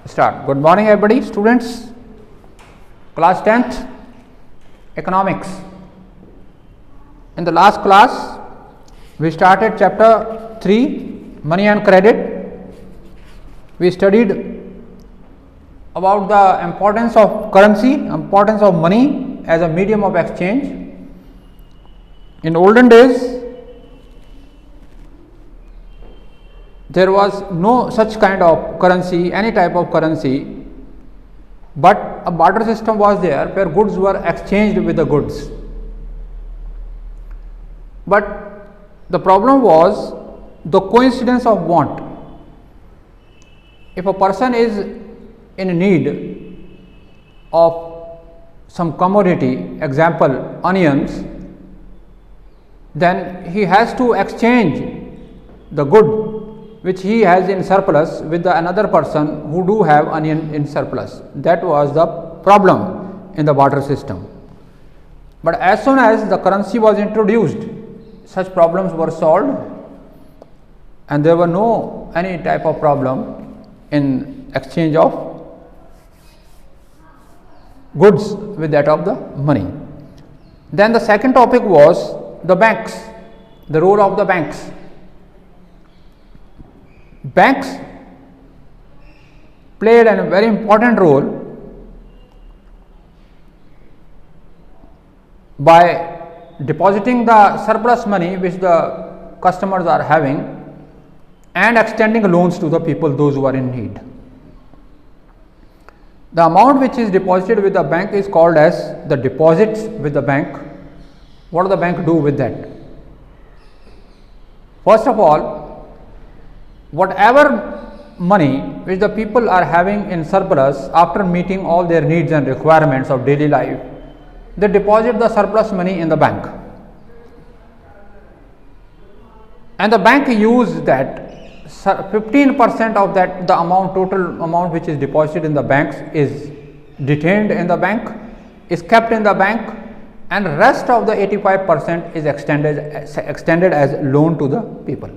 Start. Good morning, everybody, students. Class 10th, Economics. In the last class, we started chapter 3, Money and Credit. We studied about the importance of currency, importance of money as a medium of exchange. In olden days, there was no such kind of currency, any type of currency, but a barter system was there where goods were exchanged with the goods. But the problem was the coincidence of want. If a person is in need of some commodity, example onions, then he has to exchange the good which he has in surplus with another person who do have onion in surplus. That was the problem in the barter system. But as soon as the currency was introduced, such problems were solved and there were no any type of problem in exchange of goods with that of the money. Then the second topic was the banks, the role of the banks. Banks played a very important role by depositing the surplus money which the customers are having and extending loans to the people, those who are in need. The amount which is deposited with the bank is called as the deposits with the bank. What does the bank do with that? First of all, whatever money which the people are having in surplus after meeting all their needs and requirements of daily life, they deposit the surplus money in the bank. And the bank use that 15% of that, the amount, total amount which is deposited in the banks is detained in the bank, is kept in the bank, and rest of the 85% is extended as loan to the people.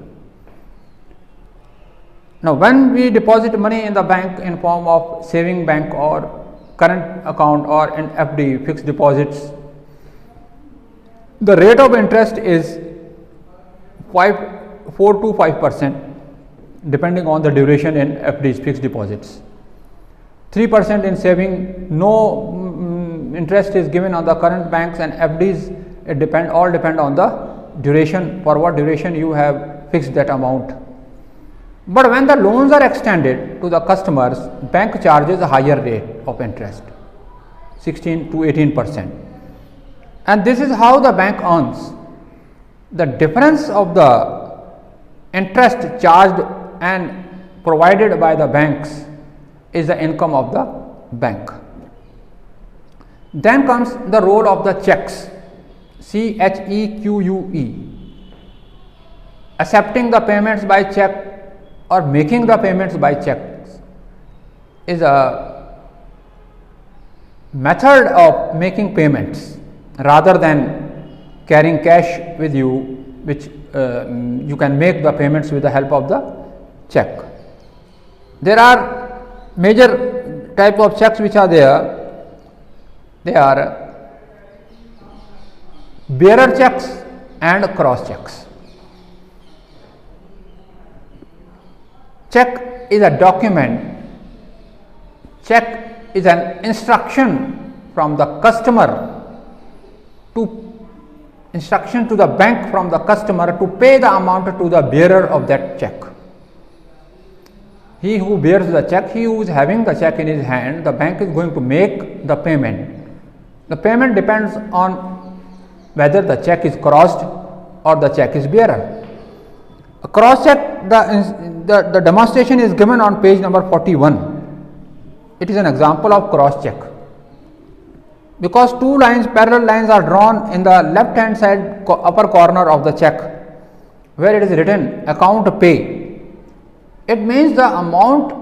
Now, when we deposit money in the bank in form of saving bank or current account or in FD, fixed deposits, the rate of interest is 4 to 5% depending on the duration in FDs, fixed deposits. 3% in saving, no interest is given on the current banks, and FDs all depend on the duration, for what duration you have fixed that amount. But when the loans are extended to the customers, bank charges a higher rate of interest, 16 to 18%. And this is how the bank earns. The difference of the interest charged and provided by the banks is the income of the bank. Then comes the role of the checks, CHEQUE, accepting the payments by check or making the payments by checks is a method of making payments rather than carrying cash with you, which you can make the payments with the help of the check. There are major type of checks which are there. They are bearer checks and cross checks. Check is a document, check is an instruction from the customer instruction to the bank from the customer to pay the amount to the bearer of that check. He who bears the check, he who is having the check in his hand, the bank is going to make the payment. The payment depends on whether the check is crossed or the check is bearer. A cross check, the demonstration is given on page number 41. It is an example of cross check. Because two lines, parallel lines are drawn in the left hand side upper corner of the check, where it is written account pay. It means the amount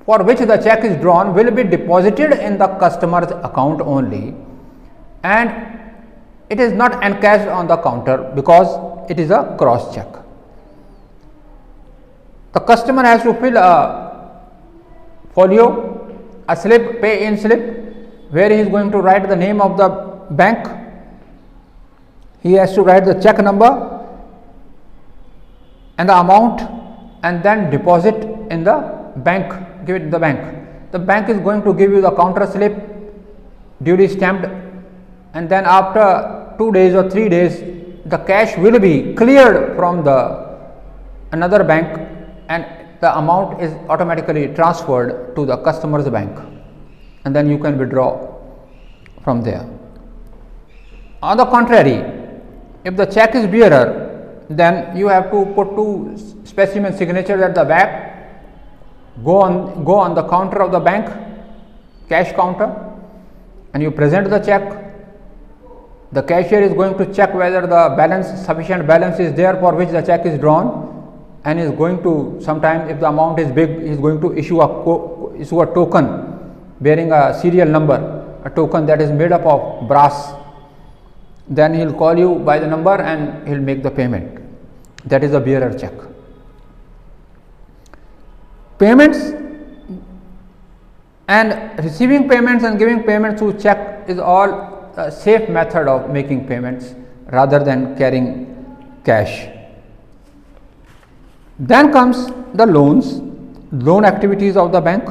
for which the check is drawn will be deposited in the customer's account only, and it is not encashed on the counter because it is a cross check. The customer has to fill a folio, a slip, pay in slip, where he is going to write the name of the bank. He has to write the check number and the amount and then deposit in the bank, give it to the bank. The bank is going to give you the counter slip, duly stamped, and then after 2 days or 3 days the cash will be cleared from the another bank and the amount is automatically transferred to the customer's bank, and then you can withdraw from there. On the contrary, if the check is bearer, then you have to put 2 specimen signatures at the back, go on the counter of the bank, cash counter, and you present the check. The cashier is going to check whether the sufficient balance is there for which the check is drawn, and is going to, sometimes if the amount is big, he is going to issue a token bearing a serial number, a token that is made up of brass. Then he will call you by the number and he will make the payment. That is a bearer check. Payments and receiving payments and giving payments through check is all a safe method of making payments rather than carrying cash. Then comes the loan activities of the bank.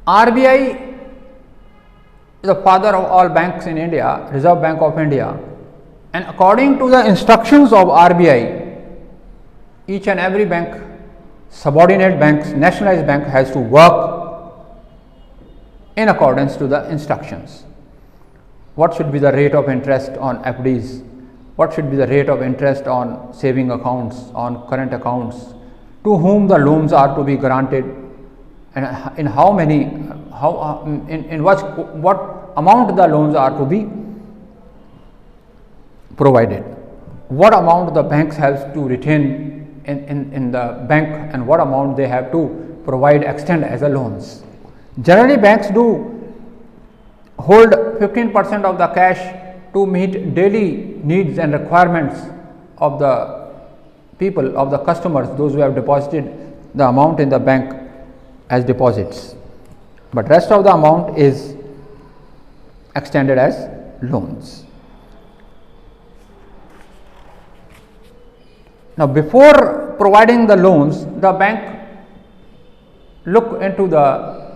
RBI is the father of all banks in India, Reserve Bank of India, and according to the instructions of RBI, each and every bank, subordinate banks, nationalized bank has to work in accordance to the instructions. What should be the rate of interest on FDs? What should be the rate of interest on saving accounts, on current accounts? To whom the loans are to be granted, and in how many, in what amount the loans are to be provided? What amount the banks have to retain in the bank, and what amount they have to provide, extend as a loans. Generally, banks do hold 15% of the cash to meet daily needs and requirements of the people, of the customers, those who have deposited the amount in the bank as deposits, but rest of the amount is extended as loans. Now, before providing the loans, the bank look into the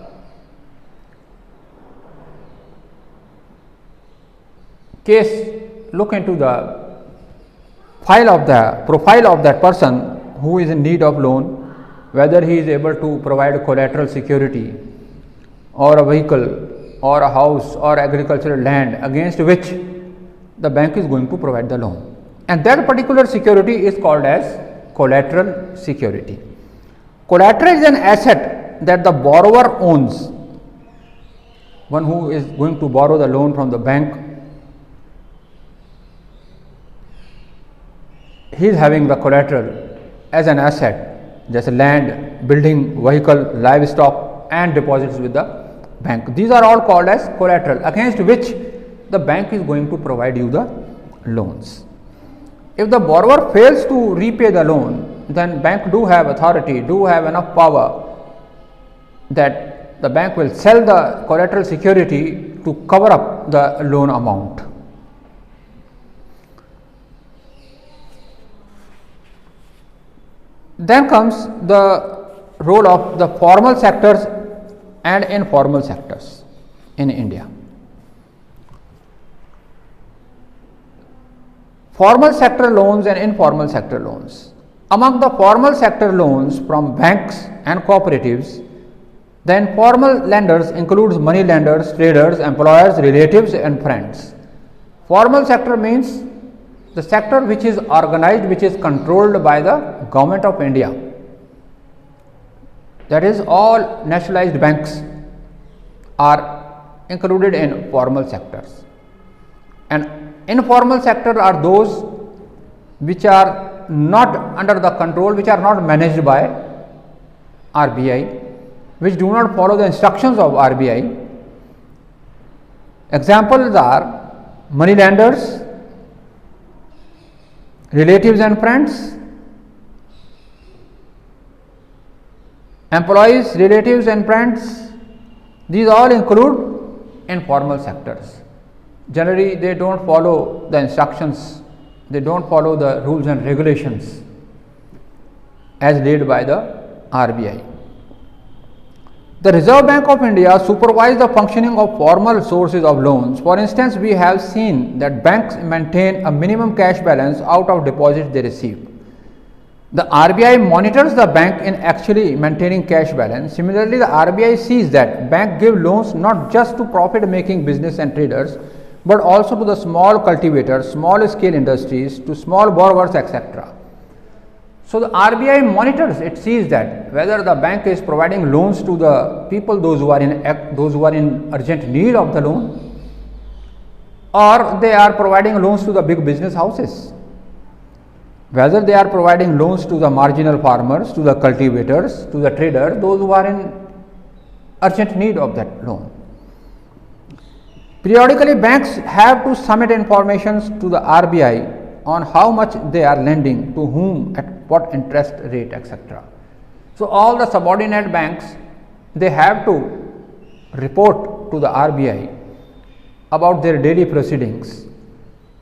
case, look into the profile of that person who is in need of loan, whether he is able to provide collateral security or a vehicle or a house or agricultural land against which the bank is going to provide the loan, and that particular security is called as collateral security. Collateral is an asset that the borrower owns. One who is going to borrow the loan from the bank, he is having the collateral as an asset, just land, building, vehicle, livestock, and deposits with the bank. These are all called as collateral against which the bank is going to provide you the loans. If the borrower fails to repay the loan, then bank do have authority, do have enough power that the bank will sell the collateral security to cover up the loan amount. Then comes the role of the formal sectors and informal sectors in India. Formal sector loans and informal sector loans. Among the formal sector loans from banks and cooperatives, the informal lenders includes money lenders, traders, employers, relatives, and friends. Formal sector means the sector which is organized, which is controlled by the government of India. That is, all nationalized banks are included in formal sectors, and informal sector are those which are not under the control, which are not managed by RBI, which do not follow the instructions of RBI. Examples are money lenders, relatives and friends, employees, relatives and friends, these all include informal sectors. Generally, they don't follow the instructions, they don't follow the rules and regulations as laid by the RBI. The Reserve Bank of India supervises the functioning of formal sources of loans. For instance, we have seen that banks maintain a minimum cash balance out of deposits they receive. The RBI monitors the bank in actually maintaining cash balance. Similarly, the RBI sees that bank give loans not just to profit making business and traders, but also to the small cultivators, small scale industries, to small borrowers, etc. So, the RBI monitors, it sees that whether the bank is providing loans to the people, those who are in urgent need of the loan, or they are providing loans to the big business houses. Whether they are providing loans to the marginal farmers, to the cultivators, to the traders, those who are in urgent need of that loan. Periodically, banks have to submit information to the RBI on how much they are lending, to whom, at what interest rate, etc. So, all the subordinate banks, they have to report to the RBI about their daily proceedings.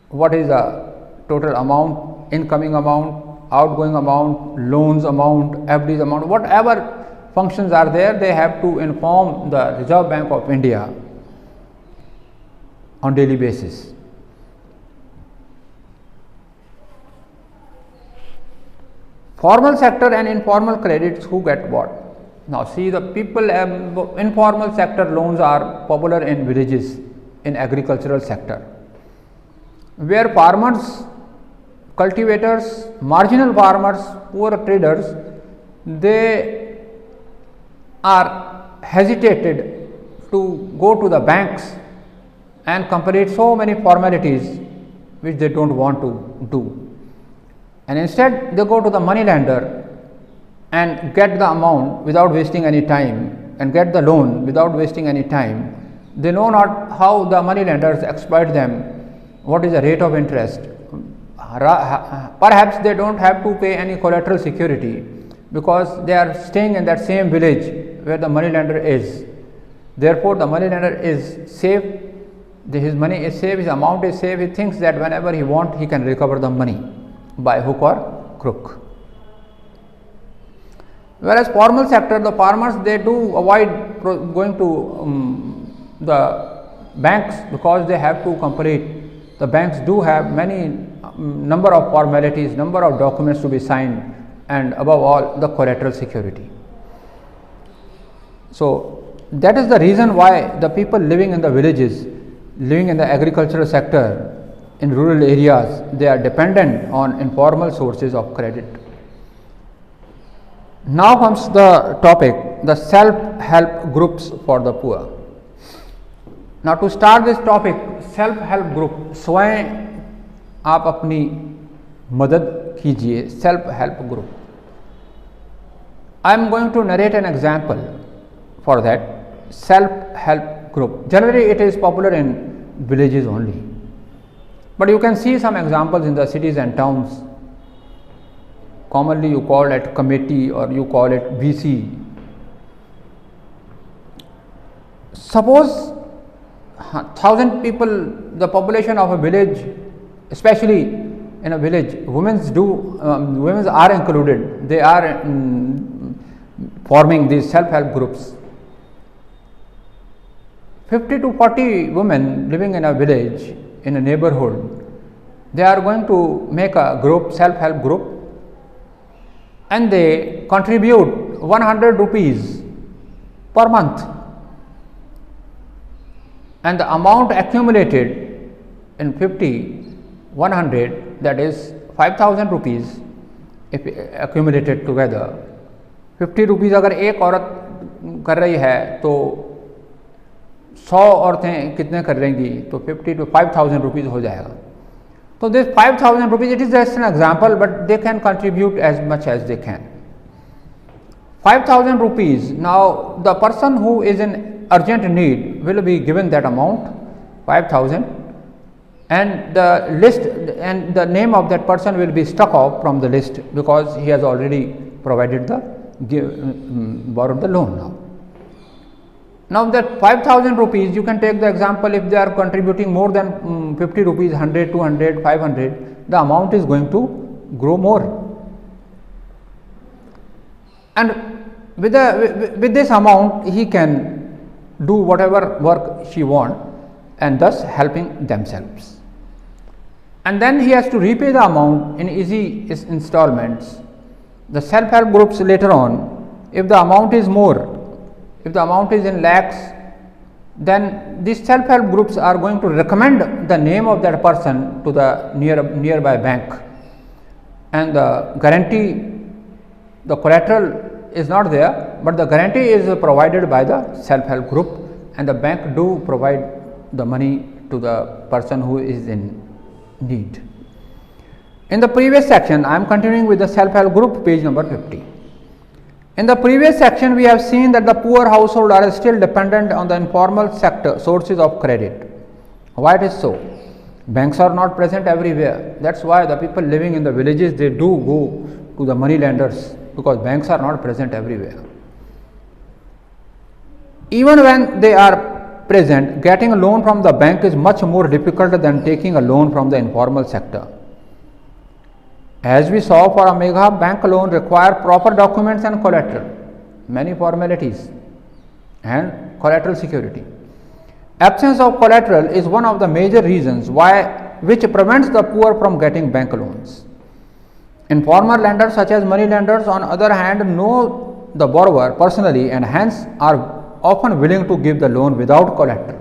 What is the total amount, incoming amount, outgoing amount, loans amount, FDs amount, whatever functions are there, they have to inform the Reserve Bank of India on daily basis. Formal sector and informal credits, who get what? Now, see, the people, informal sector loans are popular in villages, in agricultural sector, where farmers, cultivators, marginal farmers, poor traders, they are hesitated to go to the banks and complete so many formalities which they don't want to do. And instead, they go to the money lender and get the amount without wasting any time, and get the loan without wasting any time. They know not how the money lenders exploit them, what is the rate of interest. Perhaps they don't have to pay any collateral security, because they are staying in that same village where the money lender is. Therefore, the money lender is safe, his money is safe, his amount is safe. He thinks that whenever he wants, he can recover the money by hook or crook. Whereas formal sector, the farmers, they do avoid going to the banks, because they have to complete, the banks do have many number of formalities, number of documents to be signed, and above all the collateral security. So, that is the reason why the people living in the villages, living in the agricultural sector, in rural areas, they are dependent on informal sources of credit. Now comes the topic, the self-help groups for the poor. Now, to start this topic, self-help group, स्वयं आप अपनी मदद कीजिए, self-help group. I am going to narrate an example for that self-help group. Generally, it is popular in villages only, but you can see some examples in the cities and towns. Commonly, you call it committee or you call it VC. Suppose 1,000 people, the population of a village, especially in a village, women are included. They are forming these self-help groups. 50 to 40 women living in a village, in a neighborhood, they are going to make a group, self-help group, and they contribute 100 rupees per month, and the amount accumulated in 50, 100, that is 5,000 rupees, if accumulated together. 50 rupees अगर एक औरत कर रही है तो 100 औरतें कितने कर लेंगी, तो 50 to 5,000 rupees हो जाएगा. So, this 5,000 rupees, it is just an example, but they can contribute as much as they can. 5,000 rupees, now the person who is in urgent need will be given that amount, 5,000, and the list and the name of that person will be struck off from the list, because he has already provided the borrowed the loan now. Now that 5,000 rupees, you can take the example, if they are contributing more than 50 rupees, 100, 200, 500, the amount is going to grow more. And with this amount, he can do whatever work she want, and thus helping themselves. And then he has to repay the amount in easy installments. The self-help groups later on, if the amount is more, if the amount is in lakhs, then these self-help groups are going to recommend the name of that person to the nearby bank, and the guarantee, the collateral is not there, but the guarantee is provided by the self-help group, and the bank do provide the money to the person who is in need. In the previous section, I am continuing with the self-help group, page number 50. In the previous section, we have seen that the poor household are still dependent on the informal sector sources of credit. Why it is so? Banks are not present everywhere. That is why the people living in the villages, they do go to the money lenders, because banks are not present everywhere. Even when they are present, getting a loan from the bank is much more difficult than taking a loan from the informal sector. As we saw, for a mega bank loan require proper documents and collateral, many formalities and collateral security. Absence of collateral is one of the major reasons which prevents the poor from getting bank loans. Informal lenders such as money lenders, on other hand, know the borrower personally and hence are often willing to give the loan without collateral.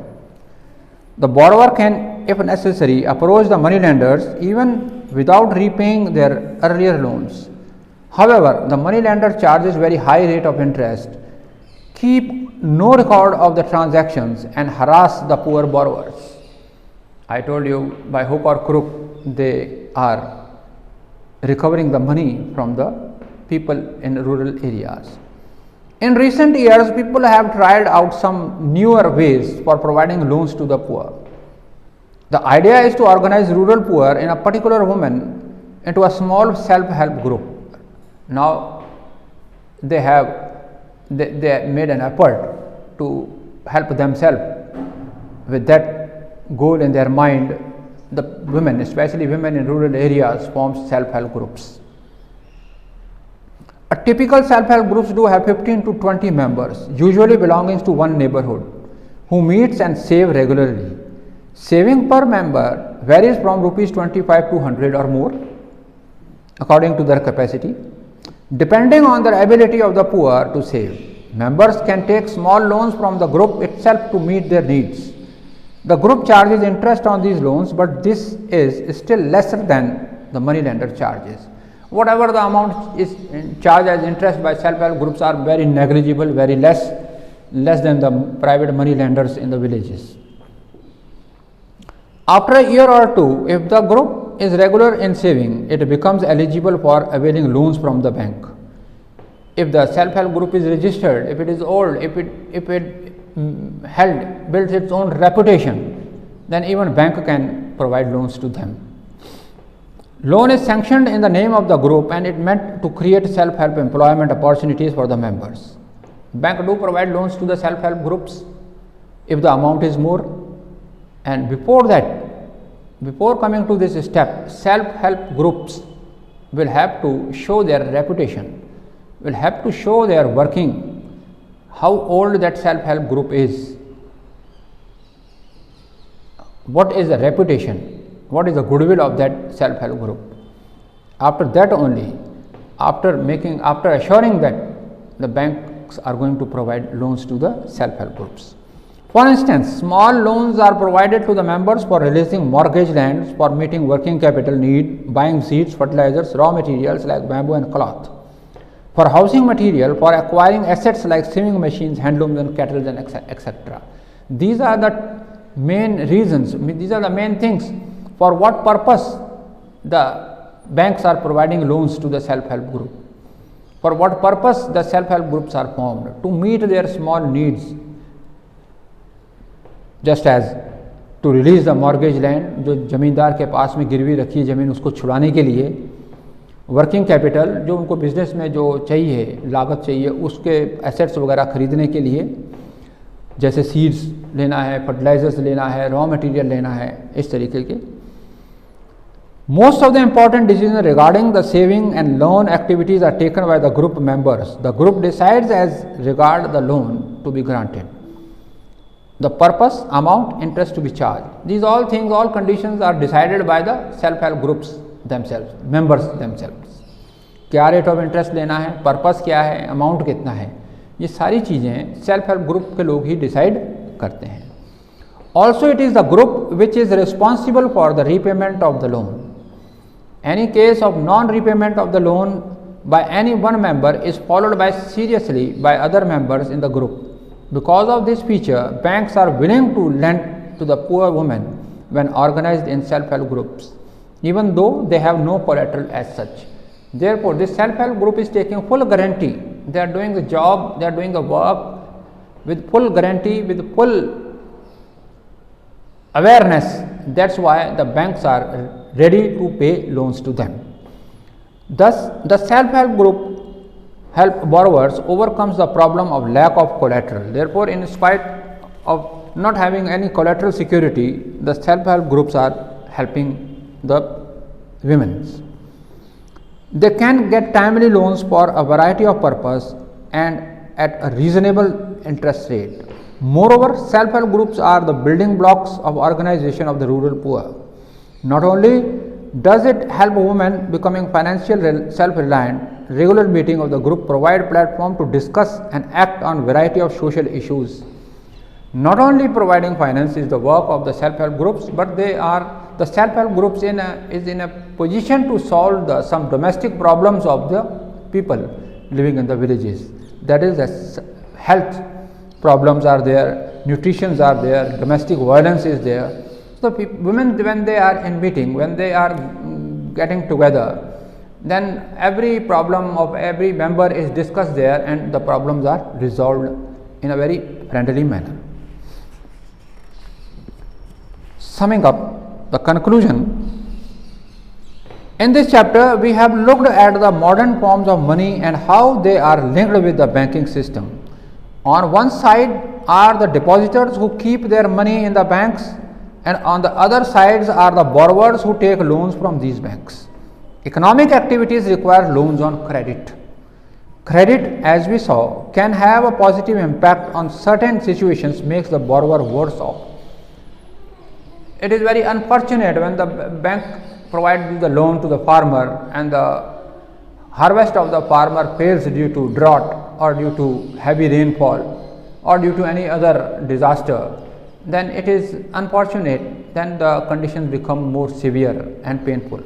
The borrower can, if necessary, approach the money lenders even without repaying their earlier loans. However, the money lender charges very high rate of interest, keep no record of the transactions, and harass the poor borrowers. I told you, by hook or crook, they are recovering the money from the people in rural areas. In recent years, people have tried out some newer ways for providing loans to the poor. The idea is to organize rural poor in a particular woman into a small self-help group. Now they made an effort to help themselves. With that goal in their mind, the women, especially women in rural areas, form self-help groups. A typical self-help groups do have 15 to 20 members, usually belonging to one neighborhood, who meets and save regularly. Saving per member varies from rupees 25 to 100 or more according to their capacity, depending on the ability of the poor to save. Members can take small loans from the group itself to meet their needs. The group charges interest on these loans, but this is still lesser than the money lender charges. Whatever the amount is charged as interest by self-help groups are very negligible, very less than the private money lenders in the villages. After a year or two, if the group is regular in saving, it becomes eligible for availing loans from the bank. If the self-help group is registered, if it is old, if it builds its own reputation, then even bank can provide loans to them. Loan is sanctioned in the name of the group, and it meant to create self-help employment opportunities for the members. Bank do provide loans to the self-help groups if the amount is more. And before coming to this step, self-help groups will have to show their reputation, will have to show their working, how old that self-help group is, what is the reputation, what is the goodwill of that self-help group. After that only, after assuring that, the banks are going to provide loans to the self-help groups. For instance, small loans are provided to the members for releasing mortgage lands, for meeting working capital need, buying seeds, fertilizers, raw materials like bamboo and cloth, for housing material, for acquiring assets like sewing machines, handlooms and cattle, and etc. These are the main reasons, these are the main things for what purpose the banks are providing loans to the self-help group. For what purpose the self-help groups are formed? To meet their small needs, just as to release the mortgage land, जो जमींदार के पास में गिरवी रखी है ज़मीन, उसको छुड़ाने के लिए, वर्किंग कैपिटल जो उनको बिजनेस में जो चाहिए, लागत चाहिए, उसके एसेट्स वगैरह खरीदने के लिए, जैसे सीड्स लेना है, फर्टिलाइजर्स लेना है, रॉ मटेरियल लेना है, इस तरीके के। Most of the important decisions regarding the saving and loan activities are taken by the group members. The group decides as regard the loan to be granted, the purpose, amount, interest to be charged. These all things, all conditions are decided by the self-help groups themselves, members themselves. क्या rate of interest लेना है, purpose क्या है, amount कितना है, ये सारी चीज़ें सेल्फ हेल्प ग्रुप के लोग ही डिसाइड करते हैं। Also it is the group which is responsible for the repayment of the loan. Any case of non-repayment of the loan by any one member is followed by seriously by other members in the group. Because of this feature, banks are willing to lend to the poor women when organized in self-help groups, even though they have no collateral as such. Therefore, this self-help group is taking full guarantee. They are doing the job, they are doing the work with full guarantee, with full awareness. That's why the banks are ready to pay loans to them. Thus, the self-help group help borrowers overcomes the problem of lack of collateral. Therefore, in spite of not having any collateral security, the self-help groups are helping the women. They can get timely loans for a variety of purpose and at a reasonable interest rate. Moreover, self-help groups are the building blocks of organization of the rural poor. Not only does it help women becoming financially self-reliant, regular meeting of the group provide platform to discuss and act on variety of social issues. Not only providing finance is the work of the self-help groups, but the self-help groups is in a position to solve some domestic problems of the people living in the villages. That is, the health problems are there, nutrition are there, domestic violence is there. So, women, when they are in meeting, when they are getting together, then every problem of every member is discussed there and the problems are resolved in a very friendly manner. Summing up the conclusion, in this chapter we have looked at the modern forms of money and how they are linked with the banking system. On one side are the depositors who keep their money in the banks, and on the other sides are the borrowers who take loans from these banks. Economic activities require loans on credit. Credit, as we saw, can have a positive impact on certain situations, makes the borrower worse off. It is very unfortunate when the bank provides the loan to the farmer and the harvest of the farmer fails due to drought or due to heavy rainfall or due to any other disaster. Then it is unfortunate, then the conditions become more severe and painful.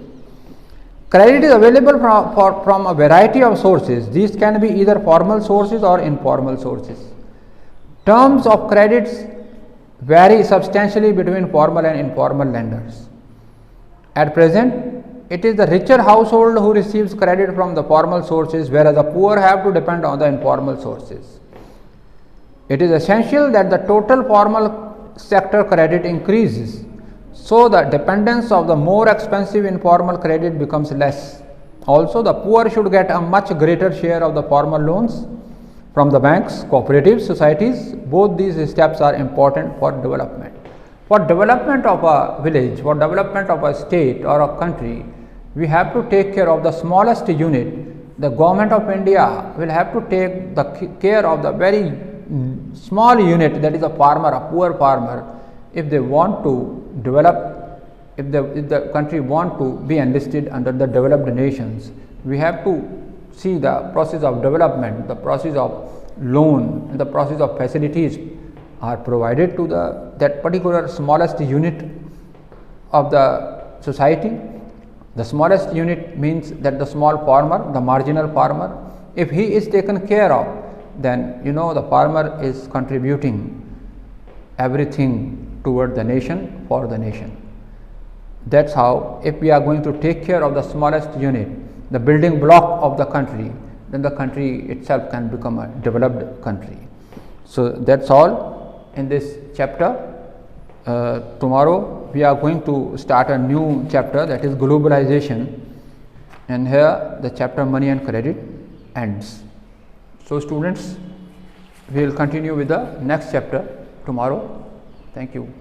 Credit is available from a variety of sources. These can be either formal sources or informal sources. Terms of credits vary substantially between formal and informal lenders. At present, it is the richer household who receives credit from the formal sources, whereas the poor have to depend on the informal sources. It is essential that the total formal sector credit increases, so the dependence of the more expensive informal credit becomes less. Also, the poor should get a much greater share of the formal loans from the banks, cooperatives, societies. Both these steps are important for development. For development of a village, for development of a state or a country, we have to take care of the smallest unit. The government of India will have to take the care of the very small unit, that is a farmer, a poor farmer. If they want to develop, if the country want to be enlisted under the developed nations, we have to see the process of development, the process of loan, and the process of facilities are provided to that particular smallest unit of the society. The smallest unit means that the small farmer, the marginal farmer, if he is taken care of, then the farmer is contributing everything toward the nation, for the nation. That's how, if we are going to take care of the smallest unit, the building block of the country, then the country itself can become a developed country. So that's all in this chapter. Tomorrow we are going to start a new chapter, that is globalization. and here the chapter money and credit ends. So students, we will continue with the next chapter tomorrow. Thank you.